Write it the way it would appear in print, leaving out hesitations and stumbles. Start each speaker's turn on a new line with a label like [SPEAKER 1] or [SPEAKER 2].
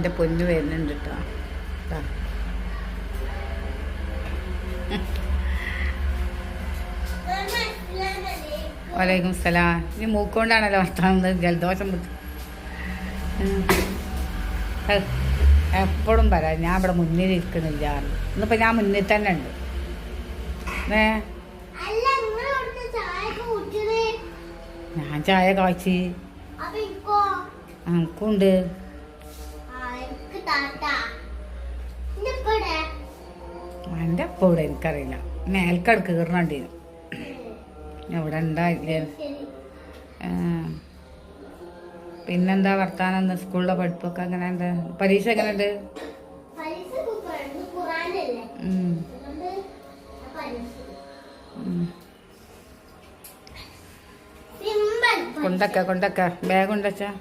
[SPEAKER 1] എൻ്റെ പൊന്ന് വരുന്നുണ്ട് കേട്ടോ. വലൈക്കും സലാം. ഇനി മൂക്കൊണ്ടാണല്ലോ വർത്താനം, ജലദോഷം എപ്പോഴും പറയാം ഞാൻ ഇവിടെ മുന്നിൽ ഇരിക്കണില്ല. ഇന്നിപ്പോൾ ഞാൻ മുന്നിൽ തന്നെ ഉണ്ട്. ഞാൻ ചായ കാച്ചി എനിക്കുണ്ട്. എൻ്റെ അപ്പം ഇവിടെ എനിക്കറിയില്ല. മേൽക്കടക്ക് കയറണുണ്ടീന് എവിടെ ഉണ്ടായില്ലേ. പിന്നെന്താ വർത്താനം? സ്കൂളിലെ പഠിപ്പൊക്കെ എങ്ങനെയുണ്ട്? പരീക്ഷ എങ്ങനെയുണ്ട്? കൊണ്ടക്ക ബാഗ് കൊണ്ടച്ചാ.